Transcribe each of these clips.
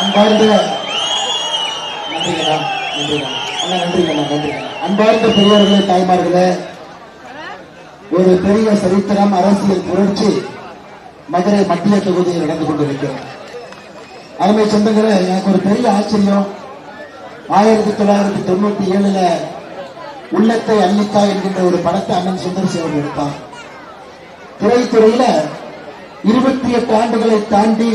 அன்பார்ந்த அன்பார்ந்த பெரியவர்களே, தாய்மார்களே, ஒரு பெரிய சரித்திரம், அரசியல் புரட்சி மதுரை மத்திய தொகுதியில் நடந்து கொண்டிருக்கிறது. அருமை சொந்தங்களே, எனக்கு ஒரு பெரிய ஆச்சரியம். 1997 உள்ளத்தை அள்ளித்தா என்கின்ற ஒரு படத்தை அண்ணன் சுந்தர் அவர்கள் எடுத்தார். திரைத்துறையில 28 ஆண்டுகளை தாண்டி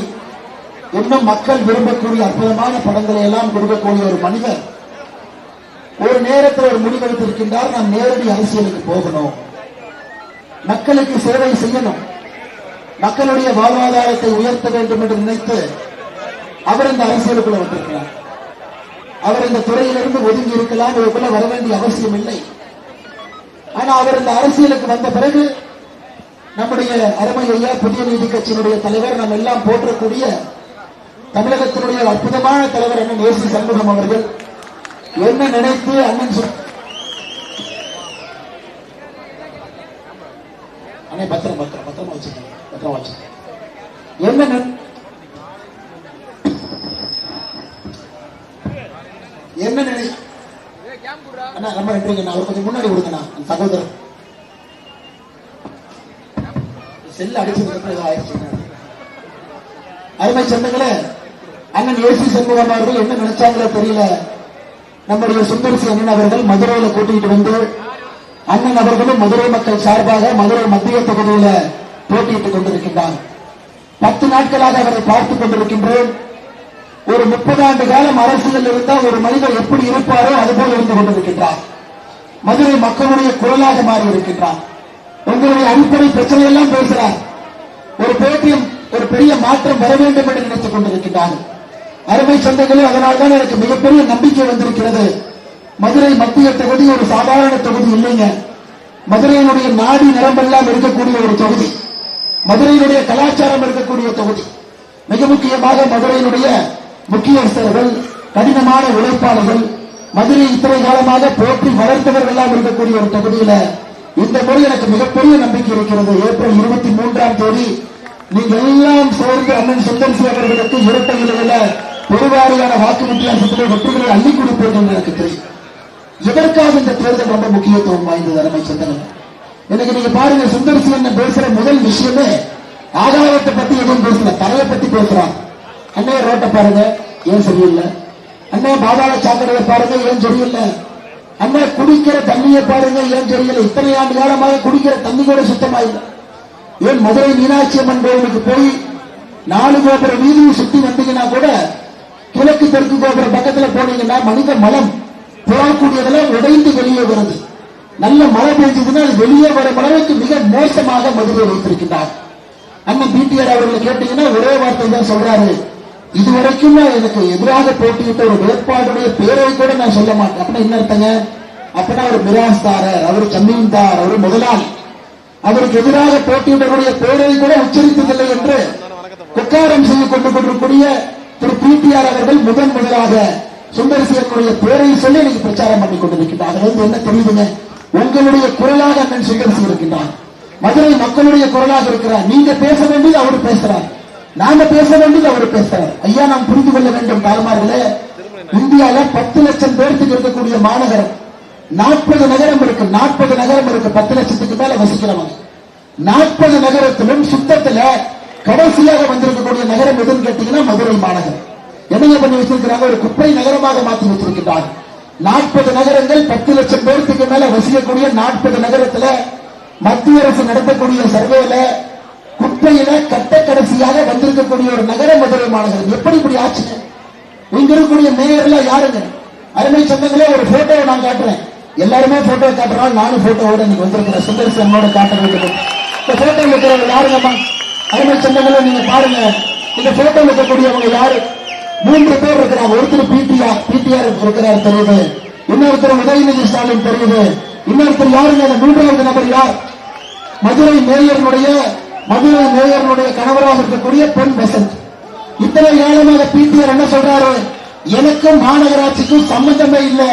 இன்னும் மக்கள் விரும்பக்கூடிய அற்புதமான படங்களை எல்லாம் கொடுக்கக்கூடிய ஒரு மனிதர் ஒரு நேரத்தில் ஒரு முடிவெடுத்திருக்கின்றார். நாம் நேரடி அரசியலுக்கு போகணும், மக்களுக்கு சேவை செய்யணும், மக்களுடைய வாழ்வாதாரத்தை உயர்த்த வேண்டும் என்று நினைத்து அவர் இந்த அரசியலுக்குள்ள வந்திருக்கிறார். அவர் இந்த துறையிலிருந்து ஒதுங்கி இருக்கலாம், இதுக்குள்ள வர வேண்டிய அவசியம் இல்லை. ஆனா அவர் இந்த அரசியலுக்கு வந்த பிறகு நம்முடைய அருமை ஐயா புதிய நீதி கட்சியினுடைய தலைவர், நாம் எல்லாம் போற்றக்கூடிய தமிழகத்தினுடைய அற்புதமான தலைவர் அண்ணன் ஏசி சண்முகம் அவர்கள் என்ன நினைத்து அண்ணன் பத்திரமா வச்சுக்கோங்க என்ன நினை அண்ணா ரொம்ப நன்றிங்க. நான் கொஞ்சம் முன்னாடி கொடுங்கண்ணா. சகோதரர் செல்ல அடிச்சதுக்கு ஆயிடுச்சு. அருமை சொந்தங்களே, அண்ணன் ஏசி சண்முகம் அவர்கள் என்ன நினைச்சாங்களோ தெரியல, நம்முடைய சுந்தரசி அண்ணன் அவர்கள் மதுரையில கூட்டிட்டு வந்து அண்ணன் அவர்களும் மதுரை மக்கள் சார்பாக மதுரை மத்திய தொகுதியில போட்டியிட்டுக் கொண்டிருக்கின்றார். 10 நாட்களாக அவரை பார்த்துக் கொண்டிருக்கின்றோம். ஒரு 30 ஆண்டு காலம் அரசியல் இருந்தால் ஒரு மனிதர் எப்படி இருப்பாரோ அதுபோல் இருந்து கொண்டிருக்கின்றார். மதுரை மக்களுடைய குரலாக மாறி இருக்கின்றார். உங்களுடைய அடிப்படை பிரச்சனை எல்லாம் பேசுகிறார். ஒரு பேட்டியம் ஒரு பெரிய மாற்றம் வர வேண்டும் என்று நினைத்துக் கொண்டிருக்கின்றார். அருமை சொந்தங்களே, அதனால்தான் எனக்கு மிகப்பெரிய நம்பிக்கை வந்திருக்கிறது. மதுரை மத்திய தொகுதி ஒரு சாதாரண தொகுதி இல்லைங்க. மதுரையினுடைய நாடி நிரம்பெல்லாம் இருக்கக்கூடிய ஒரு தொகுதி, மதுரையினுடைய கலாச்சாரம் இருக்கக்கூடிய தொகுதி. மிக முக்கியமாக மதுரையினுடைய முக்கியஸ்தர்கள், கடினமான உழைப்பாளர்கள், மதுரை இத்தனை காலமாக போற்றி வளர்த்தவர்கள் எல்லாம் இருக்கக்கூடிய ஒரு தொகுதியில இந்த முறை எனக்கு மிகப்பெரிய நம்பிக்கை இருக்கிறது. ஏப்ரல் 23ஆம் தேதி நீங்கள் எல்லாம் சேர்ந்து அண்ணன் சுந்தர்சி அவர்களுக்கு இரட்டை இலையில பெருவாரியான வாக்கு வித்தியாசத்தில் வெற்றிகளை அள்ளி கொடுப்பது என்று எனக்கு தெரியும். எதற்காக இந்த தேர்தல் ரொம்ப முக்கியத்துவம் வாய்ந்தது அருமை சொந்தங்கள்? எனக்கு நீங்க பாருங்க, சுந்தர்சி என்ன பேசுற முதல் விஷயமே ஆகாயத்தை பத்தி எதுவும் பேசல, தரையை பத்தி பேசுறான். அண்ணே ரோட்டை பாருங்க ஏன் சரியில்லை, அண்ணே பாதாள சாக்கடையை பாருங்க ஏன் சரியில்லை, அண்ணே குடிக்கிற தண்ணியை பாருங்க ஏன் சரியில்லை. இத்தனை ஆண்டு காலமாக குடிக்கிற தண்ணி கூட சுத்தமா இல்லை. ஏன் மதுரை மீனாட்சி அம்மன் கோவிலுக்கு போய் 4 கோபுர வீதியை சுத்தி வந்தீங்கன்னா கூட கிழக்கு தெற்கு கோபுர பக்கத்துல போனீங்கன்னா மனித மலம் போகக்கூடியதெல்லாம் உடைந்து வெளியே வருது. நல்ல மழை பெஞ்சதுன்னா அது வெளியே வர அளவுக்கு மிக மோசமாக மதுரை வைத்திருக்கிறார். அண்ணன் பிடிஆர் அவர்களை கேட்டீங்கன்னா ஒரே வார்த்தை தான் சொல்றாரு, இதுவரைக்கும் எனக்கு எதிராக போட்டியிட்ட ஒரு வேட்பாளருடைய பேரை கூட நான் சொல்ல மாட்டேன். அப்படின்னா என்ன அர்த்தங்க? அப்படின்னா ஒரு மிராஸ்தாரர், அவர் ஜமீன்தார், அவர் முதலாளி, அவருக்கு எதிராக போட்டியிடக்கூடிய பேரை கூட உச்சரித்ததில்லை என்று குக்காரம் செய்து கொண்டிருக்கக்கூடிய திரு பிடிஆர் அவர்கள் முதலாக சுந்தரசியனுடைய பேரை சொல்லி எனக்கு பிரச்சாரம் பண்ணி கொண்டிருக்கிறார். அதுல என்ன தெரியுதுங்க? உங்களுடைய குரலாக அண்ணன் சுந்தரசி இருக்கின்றார், மதுரை மக்களுடைய குரலாக இருக்கிறார். நீங்க பேச வேண்டியது அவர் பேசுறார், நாங்க பேச வேண்டியது அவர் பேசுறார். ஐயா, நாம் புரிந்து கொள்ள வேண்டும் தாய்மார்களே, இந்தியாவில் 10 லட்சம் பேருக்கு இருக்கக்கூடிய மாநகரம் 40 நகரம் இருக்கு. 40 நகரம் இருக்கு, 10 லட்சத்துக்கு மேல வசிக்கிறவங்க. 40 நகரத்திலும் சுத்தத்துல கடைசியாக வந்திருக்கக்கூடிய நகரம் எதுன்னு கேட்டீங்கன்னா மதுரை மாநகரம். என்ன பண்ணி வச்சிருக்கிறாங்க? ஒரு குப்பை நகரமாக மாற்றி வச்சிருக்கிறார். 40 நகரங்கள் 10 லட்சம் பேருக்கு மேல வசிக்கக்கூடிய 40 நகரத்துல மத்திய அரசு நடத்தக்கூடிய சர்வேல குப்பையில கட்ட கடைசியாக வந்திருக்கக்கூடிய ஒரு நகரம் மதுரை மாநகரம். எப்படி இப்படி ஆச்சு? இங்க இருக்கக்கூடிய மேயர்ல யாருங்க? அருமை சொந்தங்களே, ஒரு போட்டோவை நான் காட்டுறேன். எல்லாருமே போட்டோ காட்டுறாங்க, நானும் போட்டோவோட நீங்க வந்திருக்கிறேன். சுந்தரசி அம்மோட காட்ட வேண்டும். இந்த போட்டோ இருக்கிறவங்க யாருங்கம்மா? அருமை சொந்தங்களே, நீங்க பாருங்க, இந்த போட்டோ இருக்கக்கூடியவங்க யாரு? 3 பேர் இருக்கிறாங்க. ஒருத்தர் பிடிஆர் இருக்கிறார் தெரியுது, இன்னொருத்தர் உதயநிதி ஸ்டாலின் தெரியுது, இன்னொருத்தர் யாருங்க? அந்த 3வது நபர் யார்? மதுரை மேயருடைய கணவராக இருக்கக்கூடிய பொன் வசந்த். இத்தனை காலமாக பிடிஆர் என்ன சொல்றாரு? எனக்கும் மாநகராட்சிக்கும் சம்பந்தமே இல்லை,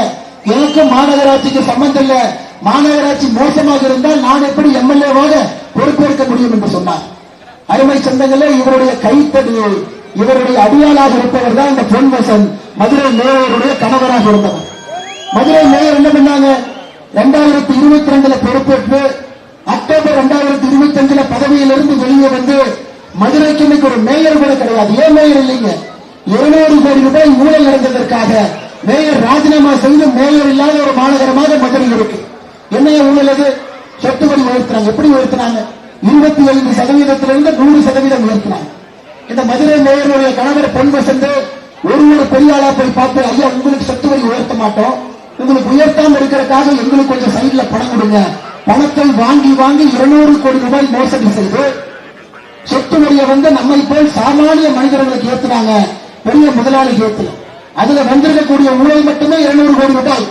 எனக்கும் மாநகராட்சிக்கு சம்பந்தம் இல்லை, மாநகராட்சி மோசமாக இருந்தால் நான் எப்படி எம்எல்ஏவாக பொறுப்பேற்க முடியும் என்று சொன்னார். அருமை சொந்தங்களே, இவருடைய கைத்தடி, இவருடைய அடியாளாக இருப்பவர் தான் இந்த பொன்வசன், மதுரை மேயருடைய கணவராக இருந்தவர். மதுரை மேயர் என்ன பண்ணாங்க? 2022 பொறுப்பேற்று அக்டோபர் 2025 பதவியிலிருந்து வெளியே வந்து மதுரைக்கு இன்னைக்கு ஒரு மேயர் கூட கிடையாது. ஏன் மேயர் இல்லைங்க? 200 கோடி ரூபாய் ஊழல் நடந்ததற்காக மேயர் ராஜினாமா செய்து மேயர் இல்லாத ஒரு மாநகரமாக மதுரை இருக்கு. என்ன ஊழல்? அது சொத்து வரி உயர்த்தினாங்க. எப்படி உயர்த்தினாங்க? 25%-இருந்து 100% உயர்த்தினாங்க. இந்த மதுரை மேயருடைய கணவர் பொன்வசந்த் ஒரு பெரிய ஆளா போய் பார்த்து, ஐயா உங்களுக்கு சொத்து வரி உயர்த்த மாட்டோம், உங்களுக்கு உயர்த்தாம இருக்கிறதுக்காக எங்களுக்கு கொஞ்சம் சைட்ல பணம் கொடுங்க. பணத்தை வாங்கி வாங்கி 200 கோடி ரூபாய் மோசடி செய்து சொத்து வரியை நம்மை போல் சாமானிய மனிதர்களுக்கு ஏத்துனாங்க, பெரிய முதலாளிக்கு ஏத்துல. அதுல வந்திருக்கக்கூடிய ஊழல் மட்டுமே 200 கோடி ரூபாய்.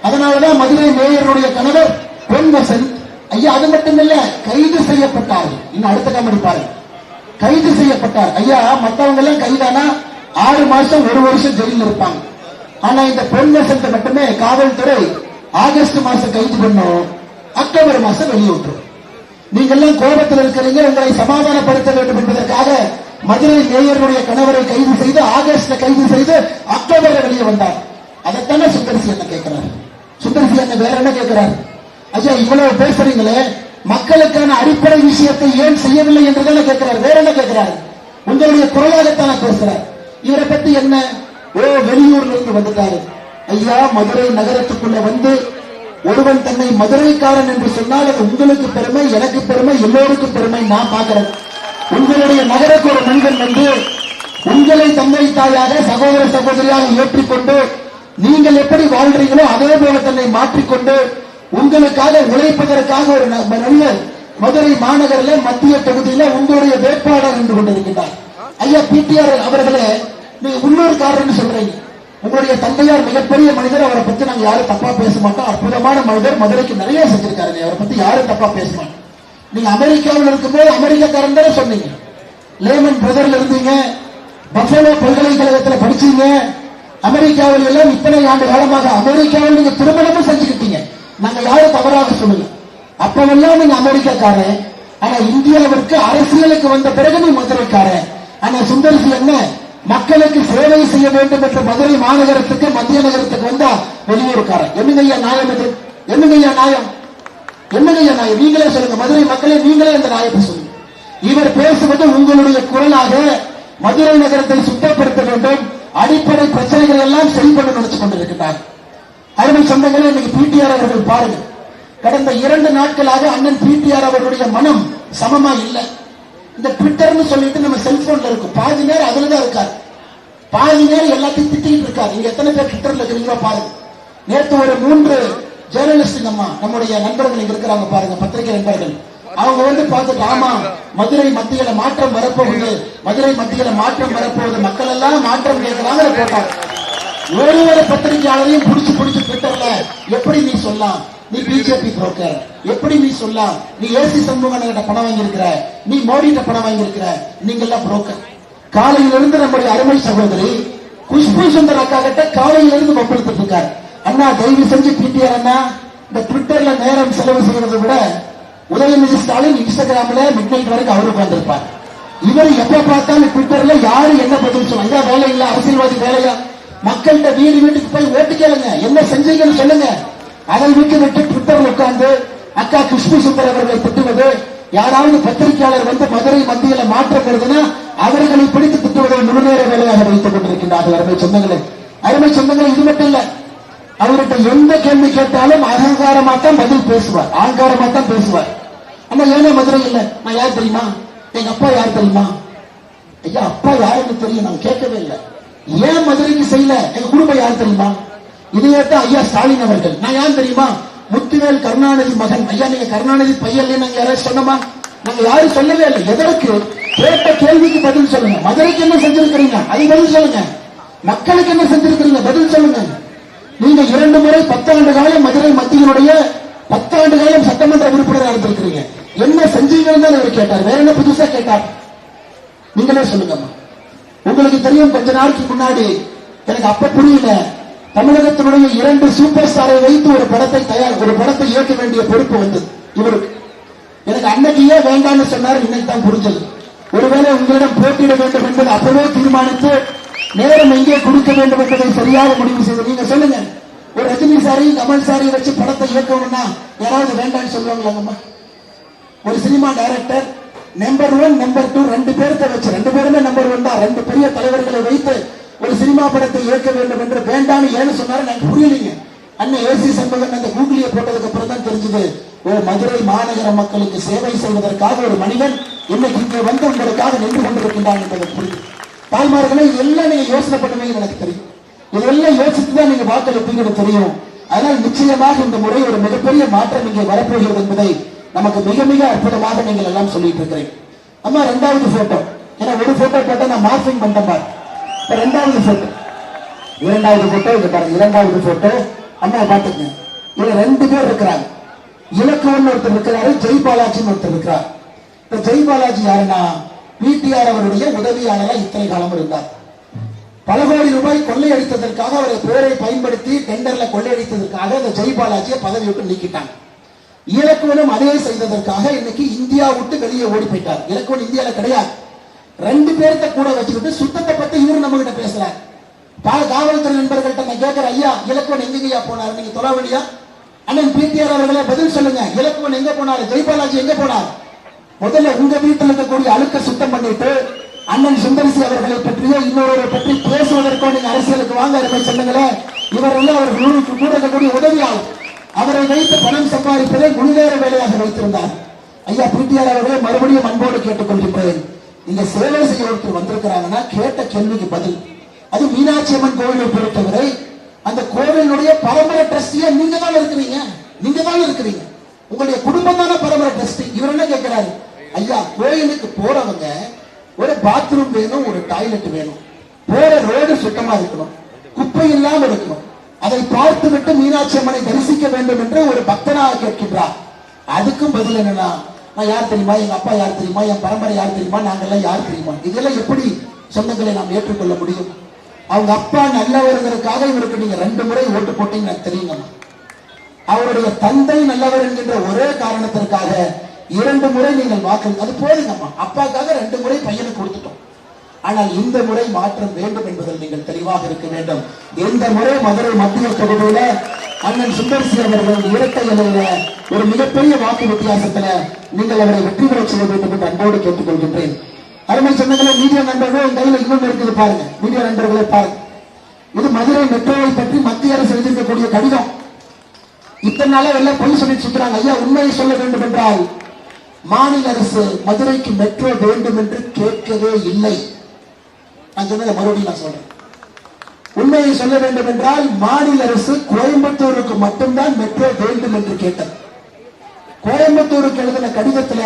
அதனாலதான் மதுரை மேயருடைய கணவர் பொன்வசந்த் ஐயா அது மட்டும் இல்ல, கைது செய்யப்பட்டார். இன்னும் அடுத்த காமெடி பாருங்க, கைது செய்யப்பட்டார். ஐயா மத்தவங்க எல்லாம் கைதானா 6 மாசம் 1 வருஷம் ஜெயிலில் இருப்பாங்க. ஆனா இந்த பொன்வசந்த் மட்டுமே காவல்துறை ஆகஸ்ட் மாசம் கைது பண்ணும், அக்டோபர் மாசம் வெளியிட்டுரும். நீங்க எல்லாம் கோபத்தில் இருக்கிறீங்க, உங்களை சமாதானப்படுத்த வேண்டும் என்பதற்காக மதுரை மேயருடைய கணவரை கைது செய்து ஆகஸ்ட்ல கைது செய்து அக்டோபர்ல வெளியே வந்தார். அதைத்தானே சுந்தரிசி என்ன கேட்கிறார்? சுந்தரிசி என்ன வேற என்ன கேட்கிறார்? ஐயா இவ்வளவு பேசுறீங்களே, மக்களுக்கான அடிப்படை விஷயத்தை ஏன் செய்யவில்லை என்றுதானே கேட்கிறார். வேற என்ன கேட்கிறார்? உங்களுடைய குரலாகத்தானே பேசுறார். இவரை பத்தி என்ன? ஓ வெளியூர்ல இருந்து வந்துட்டாரு. ஐயா மதுரை நகரத்துக்குள்ள வந்து ஒருவன் தன்னை மதுரைக்காரன் என்று சொன்னால் அது உங்களுக்கு பெருமை, எனக்கு பெருமை, எல்லோருக்கும் பெருமை. நான் பார்க்கிறேன், உங்களுடைய நகருக்கு ஒரு மனிதன் வந்து உங்களை தந்தை தாயாக சகோதர சகோதரியாக ஏற்றிக்கொண்டு நீங்கள் எப்படி வாழ்றீங்களோ அதே போல தன்னை மாற்றிக்கொண்டு உங்களுக்காக உழைப்பதற்காக ஒரு நடிகர் மதுரை மாநகரில் மத்திய தொகுதியில உங்களுடைய வேட்பாளர் என்று கொண்டிருக்கிறார். ஐயா பிடிஆர் அவர்களே, நீங்க உள்ளூர்காரர் சொல்றீங்க. உங்களுடைய தந்தையார் மிகப்பெரிய மனிதர், அவரை பத்தி நாங்க யாரும் தப்பா பேச மாட்டோம். அற்புதமான மனிதர், மதுரைக்கு நிறைய செஞ்சிருக்காரு, அவரை பத்தி யாரும் தப்பா பேச மாட்டோம். நீங்க அமெரிக்காவில் இருக்கும்போது அமெரிக்காக்காரன் தானே சொன்னீங்க. லேமன் பிரதர்ல இருந்தீங்க, பஃபலோ பல்கலைக்கழகத்தில் படிச்சீங்க. அமெரிக்காவில் எல்லாம் இத்தனை ஆண்டு காலமாக அமெரிக்காவில் நீங்க திருமணமும் செஞ்சுக்கிட்டீங்க. நாங்க யாரும் தவறாக சொல்லல. அப்பவெல்லாம் நீங்க அமெரிக்காக்காரன். ஆனா இந்தியாவிற்கு அரசியலுக்கு வந்த பிறகு நீ மதுரைக்காரன். ஆனா சுந்தரிசி என்ன, மக்களுக்கு சேவை செய்ய வேண்டும் என்ற மதுரை மாநகரத்துக்கு மத்திய நகரத்துக்கு வந்தா வெளியூருக்காரன். என்னங்கய்யா நியாயம் இது? என்னங்கய்யா நியாயம்? என்னங்கய்யா நியாயம்? நீங்களே சொல்லுங்க, மதுரை மக்களே நீங்களே அந்த நியாயத்தை சொல்லுங்க. இவர் பேசுவது உங்களுடைய குரலாக மதுரை நகரத்தை சுத்தப்படுத்த வேண்டும், அடிப்படை பிரச்சனைகள் எல்லாம் சரி பண்ண நினைச்சு கொண்டிருக்கிறார். அருமை சொந்தங்களே, இன்னைக்கு பிடிஆர் அவர்கள் பாருங்க, கடந்த 2 நாட்களாக அண்ணன் பிடிஆர் அவர்களுடைய மனம் சமமா இல்லை. இந்த ட்விட்டர்னு சொல்லிட்டு நம்ம செல்போன்ல இருக்கும், பாதி நேரம் அதுலதான் இருக்காரு, பாதி நேரம் எல்லாத்தையும் திட்டிட்டு இருக்காரு. நீங்க எத்தனை பேர் ட்விட்டர்ல இருக்கிறீங்களோ பாருங்க. நேற்று ஒரு 3 ஜேர்னலிஸ்ட் நம்முடைய நண்பர்கள் இங்க இருக்கிறாங்க பாருங்க, பத்திரிகை நண்பர்கள். அவங்க பார்த்துட்டு ஆமா மதுரை மத்தியில மாற்றம் வரப்போகுது, மதுரை மத்தியில மாற்றம் வரப்போகுது, மக்கள் எல்லாம் மாற்றம் கேட்கிறாங்க போட்டாங்க. ஒரு பத்திரிகையாளரையும் பிடிச்சு ட்விட்டர்ல எப்படி நீ சொல்லலாம், நீ பிஜேபி புரோக்கர், எப்படி நீ சொல்லலாம், நீ ஏசி சண்முகன்கிட்ட பணம் வாங்கியிருக்கிற, நீ மோடிட்ட பணம் வாங்கியிருக்கிற, நீங்க எல்லாம் புரோக்கர். காலையிலிருந்து நம்முடைய அருமை சகோதரி குஷ்பு சுந்தர் அக்கா கிட்ட காலையிலிருந்து வம்பிழுத்துட்டு இருக்காரு. அண்ணா தயவு செஞ்சு பிடிஆர் அண்ணா, இந்த ட்விட்டர்ல நேரம் செலவு செய்யறதை விட உதயநிதி ஸ்டாலின் இன்ஸ்டாகிராம்ல மிட் நைட் வரைக்கும் அவரு உட்கார்ந்திருப்பார். இவர் எப்ப பார்த்தாலும் ட்விட்டர்ல யாரு என்ன பதில் சொல்லுவாங்க, இதான் வேலை இல்ல, அரசியல்வாதி வேலையா? மக்கள்கிட்ட வீட்டுக்கு போய் ஓட்டு கேளுங்க, என்ன செஞ்சீங்கன்னு சொல்லுங்க. அதை விட்டு ட்விட்டர்ல உட்கார்ந்து அக்கா குஷ்பு சுந்தர் அவர்களை திட்டுவது, யாராவது பத்திரிகையாளர் மதுரை மத்தியில மாற்றம் வருதுன்னா அவர்களை பிடித்து திட்டுவதை முழுநேர வேலையாக வைத்துக் கொண்டிருக்கின்றார்கள். அருமை சொந்தங்களே, இது மட்டும் இல்ல, அவர்கிட்ட எந்த கேள்வி கேட்டாலும் அகங்காரமா தான் பதில் பேசுவார், ஆங்காரமா தான் பேசுவார். ஆனா ஏன்னா மதுரை இல்ல, நான் யார் தெரியுமா, எங்க அப்பா யார் தெரியுமா? ஐயா அப்பா யாருன்னு தெரியும், நான் கேட்கவே இல்லை. ஏன் மதுரைக்கு செய்யல, எங்க குடும்பம் யார் தெரியுமா? இதையேத்தான் ஐயா ஸ்டாலின் அவர்கள். நான் யார் தெரியுமா? முத்துவேல் கருணாநிதி மகன். ஐயா நீங்க கருணாநிதி பையன் நாங்க யாராவது சொன்னோமா? நாங்க யாரும் சொல்லவே இல்லை. எதற்கு? கேட்ட கேள்விக்கு பதில் சொல்லுங்க. மதுரைக்கு என்ன செஞ்சிருக்கிறீங்க அது பதில் சொல்லுங்க, மக்களுக்கு என்ன செஞ்சிருக்கிறீங்க பதில் சொல்லுங்க. நீங்க 2 முறை 10 ஆண்டு காலம் மதுரை மத்தியினுடைய 10 ஆண்டு காலம் சட்டமன்ற உறுப்பினராக இருந்திருக்கிறீங்க, என்ன செஞ்சீங்கன்னு தான் அவர் கேட்டார், வேற என்ன புதுசா கேட்டார்? நீங்களே சொல்லுங்கம்மா. உங்களுக்கு தெரியும், கொஞ்ச நாளைக்கு முன்னாடி எனக்கு அப்ப புரியல, தமிழகத்தினுடைய 2 சூப்பர் ஸ்டாரை வைத்து ஒரு படத்தை இயக்க வேண்டிய பொறுப்பு வந்தது இவருக்கு. எனக்கு அன்னைக்கு ஏன் வேண்டாம்னு சொன்னார், இன்னைக்கு தான் புரிஞ்சது. ஒருவேளை உங்களிடம் போட்டியிட வேண்டும் என்பது அப்பவே தீர்மானித்து நேரம் எங்கே கொடுக்க வேண்டும் என்பதை சரியாக முடிவு செய்து நீங்க சொல்லுங்க. ஒரு ரஜினி சாரையும் கமல் சாரையும் வச்சு படத்தை இயக்கணும்னா யாராவது வேண்டாம்னு சொல்லுவாங்களாங்கம்மா? ஒரு சினிமா டைரக்டர் நம்பர் 1 நம்பர் 2 2 பேர்த்த வச்சு 2 பேருமே நம்பர் 1 தான் 2 பெரிய தலைவர்களை வைத்து ஒரு சினிமா படத்தை இயக்க வேண்டும் என்று வேண்டாம்னு ஏன்னு சொன்னாரு எனக்கு புரியலீங்க. அண்ணன் ஏசி சண்முகன் அந்த கூகுளியை போட்டதுக்கு அப்புறம் தான் தெரிஞ்சது. ஒரு மதுரை மாநகர மக்களுக்கு சேவை செய்வதற்காக ஒரு மனிதன் இன்னைக்கு இங்கே வந்து உங்களுக்காக நின்று கொண்டிருக்கின்றான் என்பதை புரியுது. தாய்மார்களை இதெல்லாம் நீங்க யோசனை பண்ணுவீங்க எனக்கு தெரியும். இதெல்லாம் யோசித்துதான் நீங்க வாக்களிப்பீங்கன்னு தெரியும். அதனால் நிச்சயமாக இந்த முறை ஒரு மிகப்பெரிய மாற்றம் இங்கே வரப்போகிறது என்பதை நமக்கு மிக மிக அற்புதமாக நீங்கள் எல்லாம் சொல்லிட்டு இருக்கிறேன். அம்மா ரெண்டாவது போட்டோ, ஏன்னா ஒரு போட்டோ போட்டா நான் மார்பிங் பண்றேன். இரண்டாவது போட்டோ இங்க பாருங்க. இரண்டாவது போட்டோ அம்மா பாத்துங்க. இதுல 2 பேர் இருக்கிறாங்க. இலக்குவன் ஒருத்தர் இருக்கிறாரு, ஜெய் பாலாஜின்னு ஒருத்தர் இருக்கிறார். இந்த ஜெய் பாலாஜி யாருன்னா பிடிஆர் அவருடைய உதவியாளரா இத்தனை காலம் இருந்தார். பல கோடி ரூபாய் கொள்ளையடித்ததற்காக அவரை பேரை பயன்படுத்தி டெண்டர்ல கொள்ளையடித்ததற்காக இந்த ஜெய் பாலாஜியை பதவி விட்டு நீக்கிட்டாங்க. இலக்குவனும் அதே செய்ததற்காக இன்னைக்கு இந்தியா விட்டு வெளியே ஓடி போயிட்டார். இலக்குவன் இந்தியால கிடையாது. 2 பேர்த்த கூட வச்சுக்கிட்டு சுத்தத்தை பத்தி இவரு நம்ம கிட்ட பேசுறாரு. காவல்துறை நண்பர்கள்ட்ட நான் கேட்கிறேன், ஐயா இலக்குவன் எங்கயா போனாரு? நீங்க தொலைவழியா அண்ணன் பிடிஆர் அவர்களே பதில் சொல்லுங்க. இலக்குவன் எங்க போனாரு? ஜெய் பாலாஜி எங்க போனார்? முதல்ல உங்க வீட்டில் இருக்கக்கூடிய அழுக்க சுத்தம் பண்ணிட்டு அண்ணன் சுந்தரிசி அவர்களை பற்றியோ இன்னொருவரை பற்றி பேசுவதற்கோ நீங்க அரசியலுக்கு வாங்க இருக்க சொன்னீங்களே, இவரெல்லாம் அவர்களுக்கு கூட இருக்கக்கூடிய உதவியாளர். அவரை வைத்து பணம் சம்பாதிப்பதை முழுநேர வேலையாக வைத்திருந்தார். ஐயா பிடிஆர் அவர்களே மறுபடியும் அன்போடு கேட்டுக்கொள்கின்றேன். நீங்க சேவை செய்ய ஒருத்தர் வந்திருக்கிறாங்கன்னா கேட்ட கேள்விக்கு பதில். அது மீனாட்சி அம்மன் கோவிலை பொறுத்தவரை அந்த கோவிலுடைய பரம்பரை ட்ரஸ்டியா நீங்க தான் இருக்கிறீங்க. உங்களுடைய குடும்பம் தானே பரம்பரை ட்ரஸ்டி. இவர் என்ன கேட்கிறாரு? ஐயா கோயிலுக்கு போறவங்க ஒரு பாத்ரூம் வேணும், ஒரு டாய்லெட் வேணும், போற ரோடு சுத்தமா இருக்கணும், குப்பை இல்லாம இருக்கணும். அதை பார்த்து விட்டு மீனாட்சி அம்மனை தரிசிக்க வேண்டும் என்று ஒரு பக்தனாக கேட்கின்றார். அதுக்கும் பதில் என்னன்னா, நான் யார் தெரியுமா, எங்க அப்பா யார் தெரியுமா, என் பரம்பரை யார் தெரியுமா, நாங்கெல்லாம் யார் தெரியுமா? இதெல்லாம் எப்படி சொந்தங்களை நாம் ஏற்றுக்கொள்ள முடியும்? அவங்க அப்பா நல்லவர்களுக்காக இவருக்கு நீங்க 2 முறை ஓட்டு போட்டீங்க எனக்கு தெரியுங்கம்மா. அவருடைய தந்தை நல்லவர் என்கின்ற ஒரே காரணத்திற்காக 2 முறை நீங்கள் வாக்கு, அது போதுங்கம்மா. அப்பாக்காக 2 முறை பையனுக்கு கொடுத்துட்டோம். ஆனால் இந்த முறை மாற்றம் வேண்டும் என்பதில் நீங்கள் தெளிவாக இருக்க வேண்டும். இந்த முறை மதுரை மத்திய தொகுதியில அண்ணன் சுந்தர்சி அவர்கள் இரட்டை இலையில ஒரு மிகப்பெரிய வாக்கு வித்தியாசத்துல நீங்கள் அவரை வெற்றி பெற செய்ய வேண்டும் என்று அன்போடு கேட்டுக்கொள்கின்றேன். அருமை சொந்தங்களே, மீடியா நண்பர்கள் கையில் இன்னொன்று இருக்குது பாருங்க. மீடியா நண்பர்களை பாருங்க. இது மதுரை மெட்ரோவை பற்றி மத்திய அரசு எழுதியிருக்கக்கூடிய கடிதம். இத்தனை நாளா எல்லாம் பொய் சொல்லி சுத்துறாங்க. ஐயா உண்மையை சொல்ல வேண்டும் என்றால் மாநில அரசு மதுரைக்கு மெட்ரோ வேண்டும் என்று கேட்கவே இல்லை. நான் சொன்னதை மறுபடியும் நான் சொல்றேன். உண்மையை சொல்ல வேண்டும் என்றால் மாநில அரசு கோயம்புத்தூருக்கு மட்டும்தான் மெட்ரோ வேண்டும் என்று கேட்டது. கோயம்புத்தூருக்கு எழுதின கடிதத்துல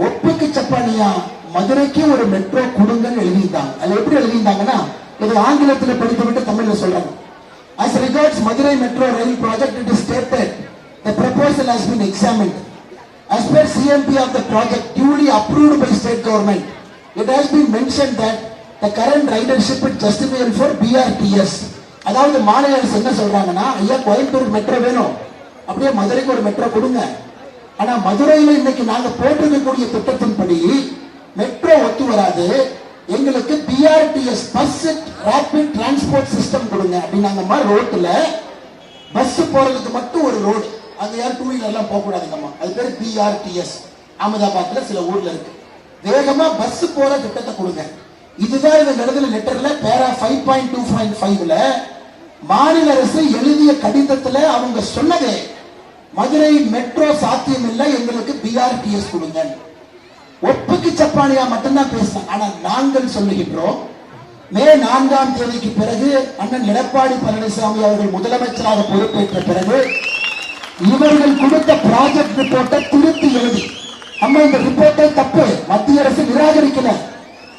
ஒப்புக்கு சப்பானியா மதுரைக்கு ஒரு மெட்ரோ கொடுங்கன்னு எழுதியிருந்தாங்க. அது எப்படி எழுதியிருந்தாங்கன்னா, இது ஆங்கிலத்தில் படித்துவிட்டு தமிழ்ல சொல்றாங்க. As regards Madurai Metro Rail project, it is stated the proposal has been examined. As per CMP of the project duly approved by state government, it has been mentioned that the current ridership is justifiable for BRTS. அதாவது மாநில அரசு என்ன சொல்றாங்கன்னா, ஐயா Coimbatore metro வேணும், அப்படியே மதுரைக்கு ஒரு மெட்ரோ கொடுங்க. ஆனா மதுரையில இன்னைக்கு நாங்க போட்டிருக்கக்கூடிய திட்டத்தின்படி மெட்ரோ ஒத்து வராது, எங்களுக்கு BRTS bus rapid transport system கொடுங்க அப்படின்னாங்கம்மா. ரோட்ல பஸ் போறதுக்கு மட்டும் ஒரு ரோடு, அங்க யாரும் 2 வீலர் எல்லாம் போக கூடாதுங்கம்மா. அது பேரு பிஆர்டிஎஸ். அகமதாபாத்ல சில ஊர்ல இருக்கு. வேகமா பஸ் போற திட்டத்தை கொடுங்க. இதுதான் இந்த எழுதின லெட்டர்ல பேரா 5.2.5ல மாநில அரசு எழுதிய கடிதத்துல அவங்க சொன்னதே, மதுரை மெட்ரோ சாத்தியம் இல்லை, எங்களுக்கு பிஆர்டிஎஸ் கொடுங்க. ஒப்புக்கு சப்பானியா மட்டும்தான் பேசினாங்க. ஆனா நாங்கள் சொல்லுகின்றோம், மே 4ஆம் தேதிக்கு பிறகு அண்ணன் எடப்பாடி பழனிசாமி அவர்கள் முதலமைச்சராக பொறுப்பேற்ற பிறகு இவர்கள் கொடுத்த ப்ராஜெக்ட் ரிப்போர்ட்டை திருத்தி எழுதி, நம்ம இந்த ரிப்போர்ட்டை தப்பு, மத்திய அரசு நிராகரிக்கல,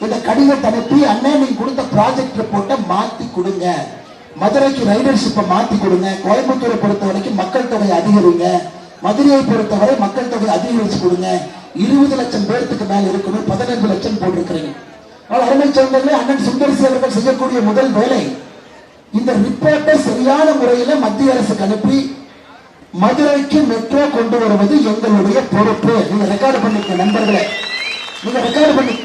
இந்த கடிதத்தை அனுப்பி அண்ணன் நீங்க கொடுத்த ப்ராஜெக்ட் ரிப்போர்ட்டை மாத்தி கொடுங்க, மதுரைக்கு ரைடர்ஷிப்பை மாத்தி கொடுங்க, கோயம்புத்தூரை பொறுத்த வரைக்கும் மக்கள் தொகை அதிகரிங்க, மதுரையை பொறுத்தவரை மக்கள் தொகை அதிகரிச்சு கொடுங்க, 20 லட்சம் பேருக்கு மேல இருக்கணும், 15 லட்சம் போட்டிருக்கிறீங்க. அருமை சொந்தங்களே, அண்ணன் சுந்தரிசி அவர்கள் செய்யக்கூடிய முதல் வேலை இந்த ரிப்போர்ட்டை சரியான முறையில மத்திய அரசுக்கு அனுப்பி மதுரைக்கு மெட்ரோ கொண்டு வருவது எங்களுடைய பொறுப்பு. நீங்க ரெக்கார்டு பண்ணிக்க நண்பர்களே, நீங்க ரெக்கார்டு பண்ணி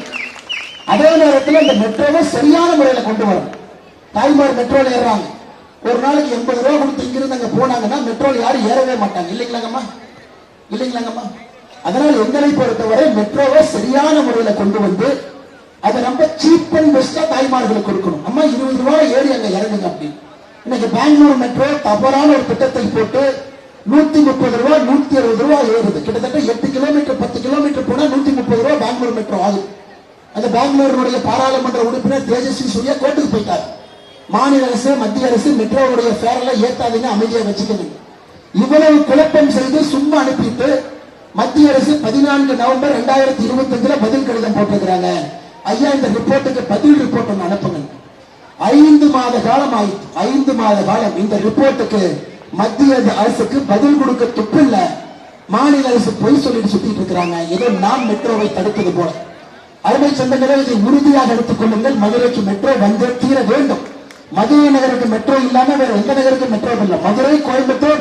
அதே நேரத்தில் இந்த மெட்ரோவை சரியான முறையில கொண்டு வரும். தாய்மார் மெட்ரோல ஏறாங்க, ஒரு நாளைக்கு 80 ரூபாய் கொடுத்து இங்கிருந்து அங்க போனாங்கன்னா மெட்ரோல யாரும் ஏறவே மாட்டாங்க. இல்லைங்களாங்கம்மா? அதனால எங்களை பொறுத்தவரை மெட்ரோவை சரியான முறையில கொண்டு வந்து அதை நம்ம சீப் அண்ட் பெஸ்டா தாய்மார்களுக்கு கொடுக்கணும். அம்மா 20 ரூபாய் ஏறி அங்க இறங்குங்க அப்படின்னு. இன்னைக்கு பெங்களூர் மெட்ரோ தவறான ஒரு திட்டத்தை போட்டு 130 ரூபாய் 160 ரூபாய் ஏறுது. கிட்டத்தட்ட 8 கிலோமீட்டர் 10 கிலோமீட்டர் போனா 130 ரூபாய் பெங்களூர் மெட்ரோ ஆகுது. அந்த பெங்களூருடைய பாராளுமன்ற உறுப்பினர் தேஜஸ்வி சூர்யா கோர்ட்டுக்கு போயிட்டார். மாநில அரசு மத்திய அரசு மெட்ரோவுடைய ஃபேர்ல ஏத்தாதீங்க, அமைதியா வச்சுக்கணும். இவ்வளவு குழப்பம் செய்து சும்மா அனுப்பிட்டு மத்திய அரசு 14 நவம்பர் 2025 பதில் கடிதம் போட்டிருக்கிறாங்க. ஐயா இந்த ரிப்போர்ட்டுக்கு பதில் ரிப்போர்ட் ஒன்று அனுப்புங்க. 5 மாத காலம் ஆயிடுச்சு. 5 மாத காலம் இந்த ரிப்போர்ட்டுக்கு மத்திய அரசுக்கு பதில் கொடுக்க துப்பில்ல. மாநில அரசு பொய் சொல்லிட்டு சுத்திட்டு இருக்கிறாங்க, ஏதோ நாம் மெட்ரோவை தடுப்பது போல. அருமை சொந்தங்களே, இதை உறுதியாக எடுத்துக் கொள்ளுங்கள். மதுரைக்கு மெட்ரோ வந்து தீர வேண்டும். மதுரை நகருக்கு மெட்ரோ இல்லாம வேற எந்த நகருக்கு மெட்ரோ இல்லை. மதுரை, கோயம்புத்தூர்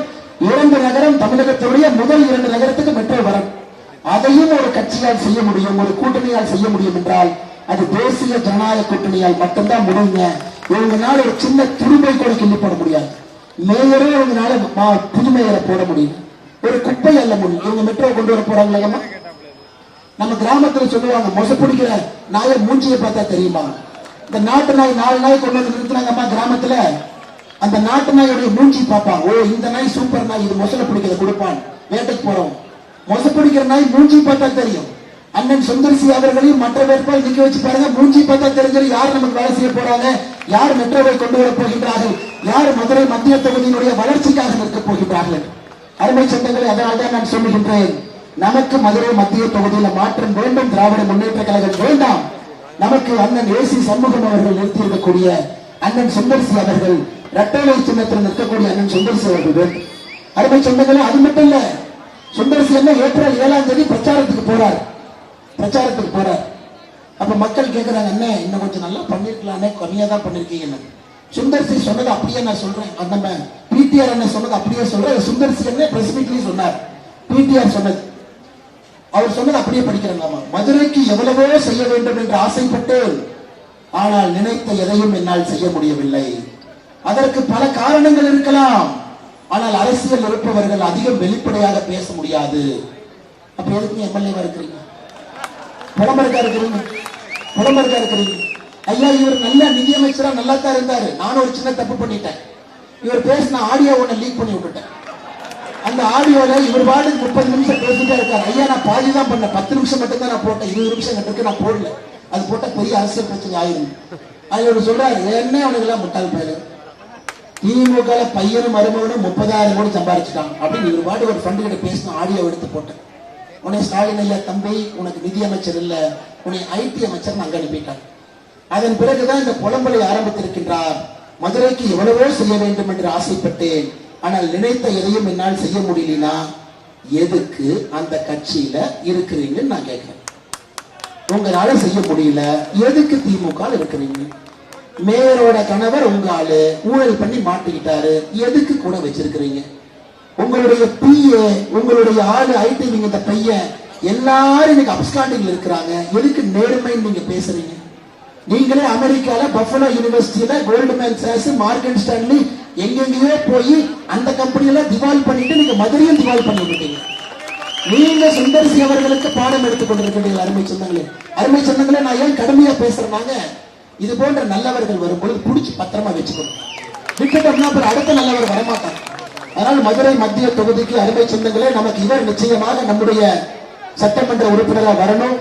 2 நகரம் தமிழகத்துடைய முதல் 2 நகரத்துக்கு மெட்ரோ வரும். அதையும் ஒரு கட்சியால் செய்ய முடியும், ஒரு கூட்டணியால் செய்ய முடியும் என்றால் அது தேசிய ஜனநாயக கூட்டணியால் மட்டும்தான் முடியுங்க. இவங்கனால ஒரு சின்ன துரும்பை கூட கிள்ளி போட முடியாது. மேயரே இவங்கனால புது மேயரை போட முடியும், ஒரு குப்பை அல்ல முடியும். இவங்க மெட்ரோ கொண்டு வர போறாங்களா? நம்ம கிராமத்துல சொல்லுவாங்க, மொசப்பிடிக்கிற நாயை மூஞ்சியை பார்த்தா தெரியுமா? இந்த நாட்டு நாய் 4 நாய் கொண்டு வந்து நிறுத்தினாங்கம்மா கிராமத்துல. அந்த நாட்டு நாயுடைய மூஞ்சி பார்ப்பான். ஓ இந்த நாய் சூப்பர் நாய், இது மொசலை பிடிக்கிறத கொடுப்பான். வேட்டைக்கு போறோம், மொசப்பிடிக்கிற நாய் மூஞ்சி பார்த்தா தெரியும். அண்ணன் சுந்தர்சி அவர்களையும் மற்ற வேட்பாளர் நிக்க வச்சு பாருங்க, மூஞ்சி பார்த்தா தெரிஞ்சது யார் நமக்கு வேலை செய்ய போறாங்க, யார் மெட்ரோவை கொண்டு வர போகின்றார்கள், யார் மதுரை மத்திய தொகுதியினுடைய வளர்ச்சிக்காக நிற்க போகின்றார்கள். அருமை சொந்தங்களை, அதனால்தான் நான் சொல்லுகின்றேன், நமக்கு மதுரை மத்திய தொகுதியில் மாற்றம் வேண்டும். திராவிட முன்னேற்ற கழகம் வேண்டாம். நமக்கு அண்ணன் ஏசி சண்முகம் அவர்கள் நிறுத்தியிருக்கக்கூடிய அண்ணன் சுந்தர்சி அவர்கள், இரட்டைலை சின்னத்தில் நிற்கக்கூடிய அண்ணன் சுந்தர்சி அவர்கள் வேண்டும். அருமை சொந்தங்களே, அது மட்டும் இல்ல, சுந்தர்சி என்ன ஏப்ரல் 7ஆம் தேதி பிரச்சாரத்துக்கு போறார். அப்ப மக்கள் கேட்கிறாங்க, என்ன இன்னும் கொஞ்சம் நல்லா பண்ணிருக்கலானே, கம்மியா தான் பண்ணிருக்கீங்க. சுந்தர்சி சொன்னது அப்படியே நான் சொல்றேன். அந்த பிடிஆர் என்ன சொன்னது அப்படியே சொல்றேன். சுந்தர்சி என்ன பிரஸ் மீட்லயும் சொன்னார். பிடிஆர் சொன்னது, அவர் சொன்னது அப்படியே படிக்கிறாங்க. மதுரைக்கு எவ்வளவோ செய்ய வேண்டும் என்று ஆசைப்பட்டு, ஆனால் நினைத்த எதையும் என்னால் செய்ய முடியவில்லை. அதற்கு பல காரணங்கள் இருக்கலாம். ஆனால் அரசியல் இருப்பவர்கள் அதிகம் வெளிப்படையாக பேச முடியாது. அப்ப எதுக்கு எம்எல்ஏவா இருக்கிறீங்க, புலம்பருக்கா இருக்கிறீங்க? ஐயா இவர் நல்ல நிதியமைச்சரா நல்லா தான் இருந்தாரு. நானும் ஒரு சின்ன தப்பு பண்ணிட்டேன். இவர் பேசின ஆடியோ ஒண்ணு லீக் பண்ணி விட்டுட்டேன். அந்த ஆடியோல இவர் பாட்டுக்கு 30 நிமிஷம் பேசிட்டே இருக்காரு. ஐயா நான் பாதி தான் பண்ணேன், 10 நிமிஷம் மட்டும் தான் நான் போட்டேன், 20 நிமிஷம் கண்டிருக்கு நான் போடல. அது போட்ட பெரிய அரசியல் பிரச்சனை ஆயிரும். அவர் சொல்றாரு, என்ன அவனுக்கு எல்லாம் முட்டாள் பேரு, திமுக பையனும் மருமகனும் 30,000 கோடி சம்பாதிச்சுட்டான் அப்படின்னு இவர் பாட்டு ஒரு ஃப்ரெண்டு கிட்ட பேசின ஆடியோ எடுத்து போட்டேன். உன்னை ஸ்டாலின் ஐயா தம்பி உனக்கு நிதி அமைச்சர் இல்ல, உன்னை ஐடி அமைச்சர் அங்க அனுப்பிட்டான். அதன் பிறகுதான் இந்த புலம்பலை ஆரம்பித்திருக்கின்றார். மதுரைக்கு எவ்வளவோ செய்ய வேண்டும் என்று ஆசைப்பட்டேன், ஆனால் நினைத்த எதையும் என்னால் செய்ய முடியலனா எதுக்கு அந்த கட்சியில இருக்கிறீங்கன்னு நான் கேட்கிறேன். உங்களால செய்ய முடியல, எதுக்கு திமுக இருக்கிறீங்க? மேயரோட கணவர் உங்க ஆளு ஊழல் பண்ணி மாட்டிக்கிட்டாரு, எதுக்கு கூட வச்சிருக்கிறீங்க? உங்களுடைய பிஏ, உங்களுடைய ஆளு ஐடி, நீங்க இந்த பையன் எல்லாரும் இன்னைக்கு அப்ஸ்டாண்டிங் இருக்கிறாங்க, எதுக்கு நேர்மைன்னு நீங்க பேசுறீங்க? நீங்களே அமெரிக்கால பஃபலோ யூனிவர்சிட்டியில கோல்ட்மேன் சாக்ஸ், மார்கன் ஸ்டான்லி எங்கெங்கயோ போய் அந்த கம்பெனியெல்லாம் திவால் பண்ணிட்டு நீங்க மதுரையும் திவால் பண்ணி விட்டீங்க. நீங்க சுந்தர்சி அவர்களுக்கு பாடம் எடுத்துக் கொண்டிருக்கிறீர்கள். அருமை சொந்தங்களே, நான் ஏன் கடுமையா பேசுறேன்னாங்க, இது போன்ற நல்லவர்கள் வரும்பொழுது புடிச்சு பத்திரமா வச்சுக்கணும். விட்டுட்டோம்னா அப்புறம் அடுத்த நல்லவர் வரமாட்டாங்க. அதனால் மதுரை மத்திய தொகுதிக்கு அருமை சொந்தங்களே, நமக்கு இவர் நிச்சயமாக நம்முடைய சட்டமன்ற உறுப்பினராக வரணும்.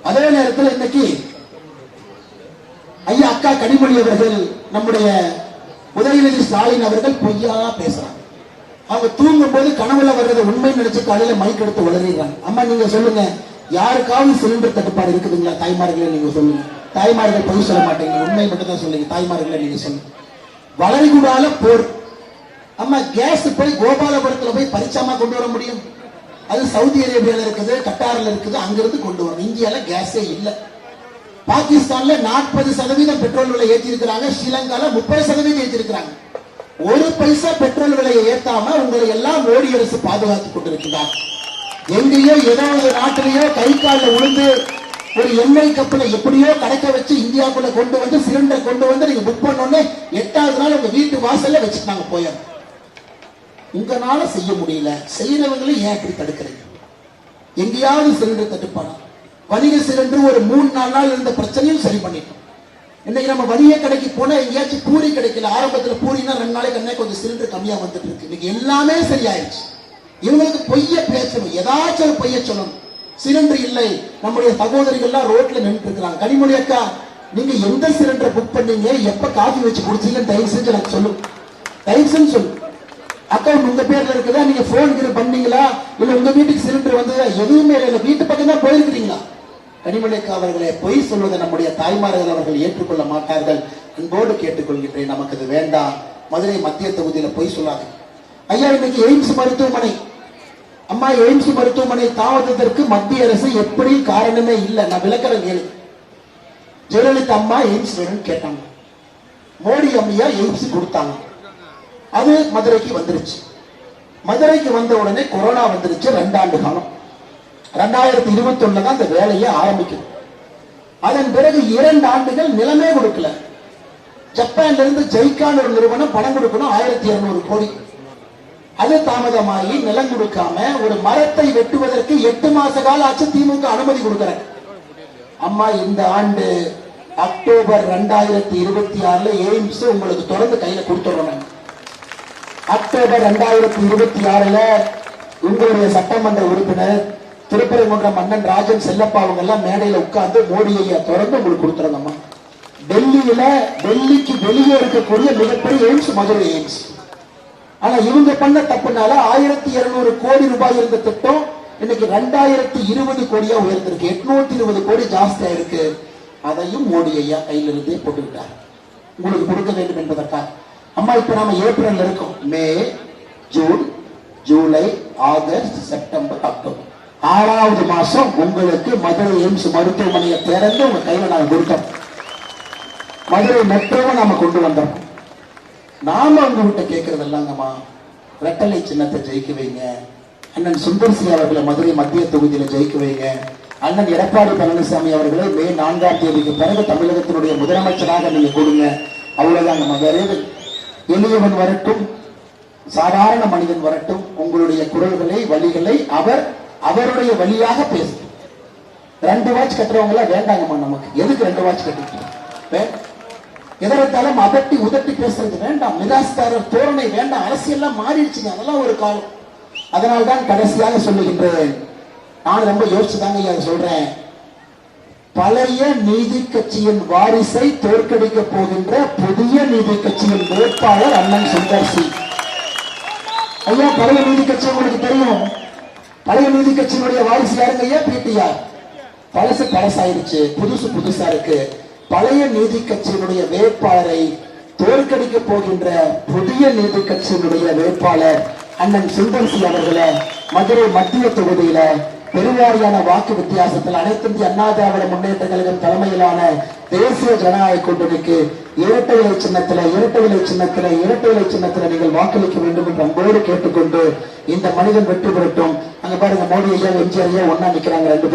அதே நேரத்தில் இன்னைக்கு ஐயா அக்கா கனிமொழி அவர்கள், நம்முடைய உதயநிதி ஸ்டாலின் அவர்கள் பொய்யா பேசுறாங்க. அவங்க தூங்கும் போது கனவுல வர்றது உண்மை நினைச்சு காலையில மைக் எடுத்து வளர்றாங்க. அம்மா நீங்க சொல்லுங்க, யாருக்காவது சிலிண்டர் தட்டுப்பாடு இருக்குதுங்களா? தாய்மார்களே நீங்க சொல்லுங்க. தாய்மார்கள் பொய் சொல்ல மாட்டீங்க, உண்மை மட்டும் தான் சொல்லுங்க. தாய்மார்களே நீங்க சொல்லுங்க. வளைகுடால போர். அம்மா கேஸ் போய் கோபாலபுரத்துல போய் பரிச்சாமா கொண்டு வர முடியும்? அது சவுதி அரேபியால இருக்குது, கட்டார்ல இருக்குது, அங்கிருந்து கொண்டு வரணும். இந்தியால கேஸே இல்லை. பாகிஸ்தான்ல 40% பெட்ரோல் விலை ஏற்றி இருக்கிறாங்க, ஸ்ரீலங்கால 30% ஏற்றி இருக்கிறாங்க. ஒரு பைசா பெட்ரோல் விலையை ஏத்தாம உங்களை எல்லாம் மோடி அரசு பாதுகாத்துக் கொண்டிருக்கிறார். எங்கேயோ ஏதோ ஒரு நாட்டிலேயோ கை காலில் விழுந்து ஒரு எண்ணெய் கப்பலை எப்படியோ கடக்க வச்சு இந்தியாவுக்குள்ள கொண்டு வந்து சிலிண்டர் கொண்டு வந்து நீங்க புக் பண்ணோன்னே 8வது நாள் உங்க வீட்டு வாசல்ல வச்சுட்டு நாங்க போயோம். உங்களால செய்ய முடியல, செய்யறவங்களும் ஏன் இப்படி தடுக்கிறீங்க? எங்கேயாவது சிலிண்டர் தட்டுப்பாடா? வணிக சிலிண்டர் ஒரு 3-4 நாள் இருந்த பிரச்சனையும் சரி பண்ணிட்டோம். இன்னைக்கு நம்ம வணிக கடைக்கு போனா எங்கேயாச்சும் பூரி கிடைக்கல. ஆரம்பத்துல பூரினா 2 நாளைக்கு அன்னைக்கு கொஞ்சம் சிலிண்டர் கம்மியா வந்துட்டு இருக்கு. இன்னைக்கு எல்லாமே சரியாயிருச்சு. இவங்களுக்கு பொய்ய பேசணும், ஏதாச்சும் ஒரு பொய்ய சொல்லணும். சிலிண்டர் இல்லை, நம்முடைய சகோதரிகள்லாம் ரோட்ல நின்று இருக்கிறாங்க. கனிமொழி அக்கா, நீங்க எந்த சிலிண்டர் புக் பண்ணீங்க, எப்ப காஃபி வச்சு குடிச்சீங்கன்னு தயவு செஞ்சு எனக்கு சொல்லு, தயவு செஞ்சு சொல்லு. அக்கௌண்ட் உங்க பேர்ல இருக்குதா, நீங்க போன் பண்ணீங்களா, இல்ல உங்க வீட்டுக்கு சிலிண்டர் வந்ததா? எதுவுமே இல்லை, வீட்டு பக்கம் தான் போயிருக்கிறீங்களா? கனிமொழி அக்கா அவர்களே, பொய் சொல்வதை நம்முடைய தாய்மார்கள் அவர்கள் ஏற்றுக்கொள்ள மாட்டார்கள். அன்போடு கேட்டுக்கொள்கின்றேன், நமக்கு அது வேண்டாம். மதுரை மத்திய தொகுதியில பொய் சொல்லாது. ஐயா, இன்னைக்கு எய்ம்ஸ் மருத்துவமனை, அம்மா எய்ம்ஸ் மருத்துவமனை தாமதத்திற்கு மத்திய அரசு எப்படி காரணமே இல்லை. நான் விளக்கிறேன் கேளு. ஜெயலலிதா அம்மா எய்ம்ஸ் வேணும்னு கேட்டாங்க, மோடி அம்மையா எய்ம்ஸ் கொடுத்தாங்க. அது மதுரைக்கு வந்துருச்சு. மதுரைக்கு வந்த உடனே கொரோனா வந்துருச்சு. 2 ஆண்டு காலம், 2021 தான் அந்த வேலையை ஆரம்பிக்குது. அதன் பிறகு 2 ஆண்டுகள் நிலமே கொடுக்கல. ஜப்பான்ல இருந்து ஜெய்கான் ஒரு நிறுவனம் பணம் கொடுக்கணும், 1200 கோடி. அது தாமதமாகி நிலம் கொடுக்காம ஒரு மரத்தை வெட்டுவதற்கு 8 மாச கால ஆச்சு. திமுக அனுமதி கொடுக்கிற அம்மா இந்த ஆண்டு அக்டோபர் 2026 எய்ம்ஸ் உங்களுக்கு தொடர்ந்து கையில கொடுத்துடுறோம். அக்டோபர் 2026 உங்களுடைய சட்டமன்ற உறுப்பினர் திருப்பரங்குன்றம் மன்னன் ராஜன் செல்லப்பா அவங்க எல்லாம் மேடையில உட்கார்ந்து மோடி ஐயா தொடர்ந்து உங்களுக்கு கொடுத்துறோங்கம்மா. டெல்லிக்கு வெளியே இருக்கக்கூடிய மிகப்பெரிய எய்ம்ஸ் மதுரை எய்ம்ஸ். ஆனா இவங்க பண்ண தப்புனால 1200 கோடி ரூபாய் இருந்த திட்டம் இன்னைக்கு 2020 கோடியா உயர்ந்திருக்கு. 820 கோடி ஜாஸ்தியா இருக்கு. அதையும் மோடி ஐயா கையில இருந்தே போட்டுக்கிட்டார், உங்களுக்கு கொடுக்க வேண்டும் என்பதற்காக. அம்மா, இப்ப நாம ஏப்ரல் இருக்கோம். May, June, July, August, September, October, 6வது மாசம் உங்களுக்கு மதுரை எய்ம்ஸ் மருத்துவமனையை திறந்து உங்க கையில நாங்க கொடுத்தோம். மதுரை மெட்ரோவை நாம கொண்டு வந்தோம். நாம உங்ககிட்ட கேட்கறது எல்லாங்கம்மா, ரெட்டலை சின்னத்தை ஜெயிக்க வைங்க. அண்ணன் சுந்தர்சி அவர்களை மதுரை மத்திய தொகுதியில ஜெயிக்க வைங்க. அண்ணன் எடப்பாடி பழனிசாமி அவர்களை மே 4ஆம் தேதிக்கு பிறகு தமிழகத்தினுடைய முதலமைச்சராக நீங்க கொடுங்க. அவ்வளவுதாங்கம்மா. வேற எளியவன் வரட்டும், சாதாரண மனிதன் வரட்டும், உங்களுடைய குரல்களை வழிகளை அவருடைய வழியாக பேசும். 2 வாட்ச் கட்டுறவங்க எல்லாம் வேண்டாங்கம்மா. நமக்கு எதுக்கு 2 வாட்ச் கட்டிட்டு எதற்காலும் அதட்டி உதட்டி பேசுறது வேண்டாம். மிராஸ்தாரர் தோரணை வேண்டாம். அரசியல்லாம் மாறிடுச்சுங்க, அதெல்லாம் ஒரு காலம். அதனால்தான் கடைசியாக சொல்லுகின்றேன், நான் ரொம்ப யோசிச்சுதாங்க சொல்றேன். பழைய நீதி கட்சியின் வாரிசை தோற்கடிக்க போகின்ற புதிய நீதி கட்சியின் வேட்பாளர் அண்ணன் சுந்தர்சி ஐயா. பழைய நீதி கட்சி உங்களுக்கு தெரியும். பழைய நீதி கட்சியினுடைய வாரிசு யாருங்க ஐயா? பிடிஆர். பழசு பழசாயிருச்சு, புதுசு புதுசா இருக்கு. பழைய நீதி கட்சியினுடைய வேட்பாளரை தோற்கடிக்க போகின்ற புதிய நீதி கட்சியினுடைய வேட்பாளர் அண்ணன் சுந்தர்சி அவர்களை மதுரை மத்திய தொகுதியில பெருவாரியான வாக்கு வித்தியாசத்தில் அனைத்து இந்திய அண்ணா திராவிட முன்னேற்ற கழகம் தலைமையிலான தேசிய ஜனநாயக கூட்டணிக்கு இரட்டை இலை சின்னத்துல நீங்கள் வாக்களிக்க வேண்டும் என்று அன்போடு கேட்டுக்கொண்டு இந்த மனிதன் வெற்றி பெறட்டும். அங்க பாருங்க, மோடி ஐயா எம்ஜிஆர் ஐயா ஒன்னா நிக்கிறாங்க. 2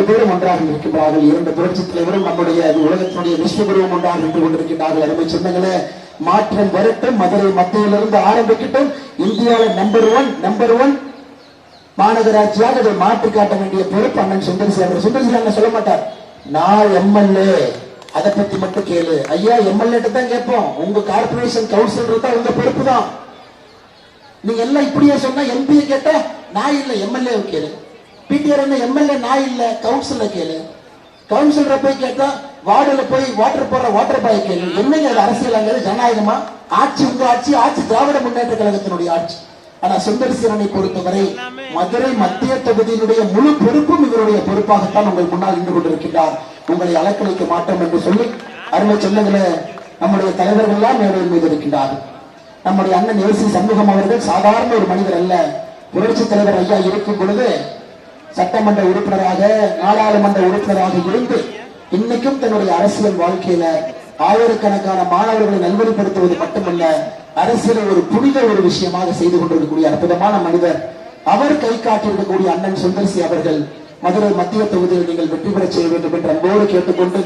பேரும் ஒன்றாக இருக்கின்றார்கள். 2 புரட்சி தலைவரும் நம்முடைய உலகத்தினுடைய விஸ்வகுருவும் ஒன்றாக நின்று கொண்டிருக்கின்றார்கள். அருமை சின்னங்களே, மாற்றம் வரட்டும். மதுரை மத்தியிலிருந்து ஆரம்பிக்கட்டும். இந்தியாவில் நம்பர் ஒன் மாநகராட்சியாக அதை மாற்றி காட்ட வேண்டிய பொறுப்பு அண்ணன் சுந்தர்சி அவர். சுந்தர்சி அண்ணன் சொல்ல மாட்டார், நான் எம்எல்ஏ, அதை பத்தி மட்டும் கேளு. ஐயா, எம்எல்ஏ தான் கேட்போம். உங்க கார்பரேஷன் கவுன்சிலர் தான் உங்க பொறுப்பு தான். நீங்க எல்லாம் இப்படியே சொன்னா எம்பியை கேட்டா நான் இல்ல, எம்எல்ஏ கேளு. பிடிஆர் என்ன எம்எல்ஏ நான் இல்ல, கவுன்சிலர் கேளு. கவுன்சிலரை போய் கேட்டா வார்டுல போய் வாட்டர் பாய் கேளு. என்னங்க அது அரசியல்? ஜனநாயகமா? ஆட்சி உங்க ஆட்சி திராவிட முன்னேற்ற கழகத்தினுடைய ஆட்சி. ஆனா சுந்தர்சீரனை பொறுத்தவரை மதுரை மத்திய தொகுதியினுடைய முழு பொறுப்பும் இவருடைய பொறுப்பாகத்தான் உங்கள் முன்னால் நின்று கொண்டிருக்கின்றார். உங்களை அலக்களிக்க மாட்டோம் என்று சொல்லி அருமை சொன்னங்களே, நம்முடைய தலைவர்கள் எல்லாம் மேடையின் மீது இருக்கின்றார்கள். நம்முடைய அண்ணன் ஏசி சண்முகம் அவர்கள் சாதாரண ஒரு மனிதர் அல்ல. புரட்சி தலைவர் ஐயா இருக்கும் பொழுது சட்டமன்ற உறுப்பினராக, நாடாளுமன்ற உறுப்பினராக இருந்து இன்னைக்கும் தன்னுடைய அரசியல் வாழ்க்கையில ஆயிரக்கணக்கான மாணவர்களை நல்வழிப்படுத்துவது மட்டுமல்ல, அரசியல் ஒரு புனித ஒரு விஷயமாக செய்து கொண்டிருக்கக்கூடிய அற்புதமான மனிதர். அவர் கை காட்டியிருக்கக்கூடிய அண்ணன் சுந்தர்சி அவர்கள் மதுரை மத்திய தொகுதியில் நீங்கள் வெற்றி பெற செய்ய வேண்டும் என்று அன்போடு கேட்டுக்கொண்டு,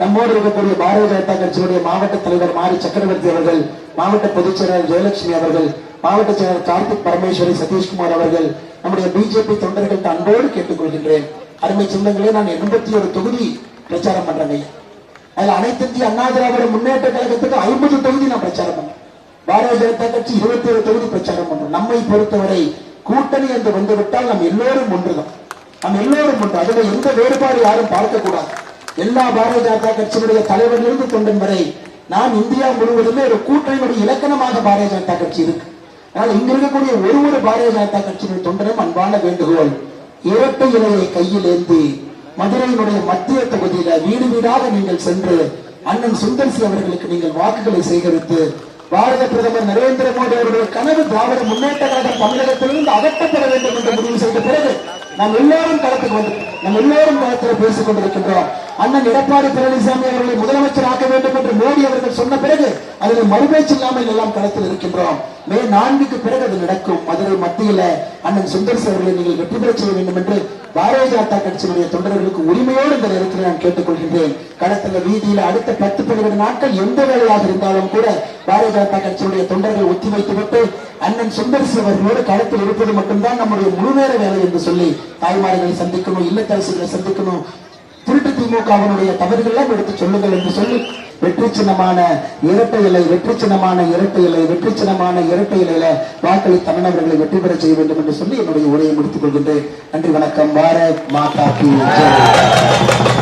நம்மோடு இருக்கக்கூடிய பாரதிய ஜனதா கட்சியினுடைய மாவட்ட தலைவர் மாரி சக்கரவர்த்தி அவர்கள், மாவட்ட பொதுச் செயலாளர் ஜெயலட்சுமி அவர்கள், மாவட்ட செயலர் கார்த்திக் பரமேஸ்வரி, சதீஷ்குமார் அவர்கள், நம்முடைய பிஜேபி தொண்டர்கள் அன்போடு கேட்டுக்கொள்கின்றேன். அருமை சொந்தங்களே, நான் 81 தொகுதி பிரச்சாரம் பண்றேன். அதுல அனைத்து இந்திய அண்ணா திராவிட முன்னேற்ற கழகத்துக்கு 50 தொகுதி நான் பிரச்சாரம் பண்றேன். பாரதிய ஜனதா கட்சி 27 தொகுதி பிரச்சாரம் பண்றோம். நம்மை பொறுத்தவரை கூட்டணி என்று வந்துவிட்டால் நாம் எல்லோரும் ஒன்றுதான். நாம் எல்லோரும் ஒன்று. அதுல எந்த வேறுபாடு யாரும் பார்க்கக்கூடாது. எல்லா பாரதிய ஜனதா கட்சியினுடைய தலைவரிலிருந்து தொண்டன் வரை நாம் இந்தியா முழுவதுமே ஒரு கூட்டணியுடைய இலக்கணமாக பாரதிய ஜனதா கட்சி இருக்கு. ஆனால் இங்க இருக்கக்கூடிய ஒரு பாரதிய ஜனதா கட்சியினுடைய தொண்டரும் அன்பான வேண்டுகோள், இரட்டை இலையை கையில் ஏந்தி மதுரையினுடைய மத்திய தொகுதியில வீடு வீடாக நீங்கள் சென்று அண்ணன் சுந்தர்சி அவர்களுக்கு நீங்கள் வாக்குகளை சேகரித்து பாரத பிரதமர் நரேந்திர மோடி அவருடைய கனவு திராவிட முன்னேற்ற கழகம் தமிழகத்திலிருந்து அகற்றப்பட வேண்டும் என்று முடிவு செய்த பிறகு நாம் எல்லோரும் களத்துக்கு வந்து நம்ம எல்லோரும் களத்தில் பேசிக் கொண்டிருக்கின்றோம். அண்ணன் எடப்பாடி பழனிசாமி அவர்களை முதலமைச்சர் ஆக்க வேண்டும் என்று மோடி அவர்கள் சொன்ன பிறகு அதில் மறுபேச்சு இல்லாமல் எல்லாம் களத்தில் இருக்கின்றோம். மே 4க்கு பிறகு அது நடக்கும். மதுரை மத்தியில அண்ணன் சுந்தர்சி அவர்களை நீங்கள் வெற்றி பெற செய்ய வேண்டும் என்று பாரதிய ஜனதா கட்சியினுடைய தொண்டர்களுக்கு உரிமையோடு இந்த நேரத்தில் நான் கேட்டுக்கொள்கின்றேன். களத்தில் வீதியில் அடுத்த 10-12 நாட்கள் எந்த வேலையாக இருந்தாலும் கூட பாரதிய ஜனதா கட்சியினுடைய தொண்டர்கள் ஒத்திவைத்துவிட்டு அண்ணன் சுந்தர்சி அவர்களோடு களத்தில் இருப்பது மட்டும்தான் நம்முடைய முழுநேர வேலை என்று சொல்லி தாய்மார்களை சந்திக்கணும், இல்லத்தரசிகளை சந்திக்கணும், திருட்டு திமுகவினுடைய தவறுகள் எடுத்து சொல்லுங்கள் என்று சொல்லி வெற்றி சின்னமான இரட்டை இலை, வெற்றி சின்னமான இரட்டை இலை, வெற்றி சின்னமான இரட்டை இலையில வாக்களி தமிழர்களை வெற்றி பெற செய்ய வேண்டும் என்று சொல்லி என்னுடைய உரையை முடித்துக் கொள்கின்றேன். நன்றி, வணக்கம். பாரத் மாதா கி ஜெய்.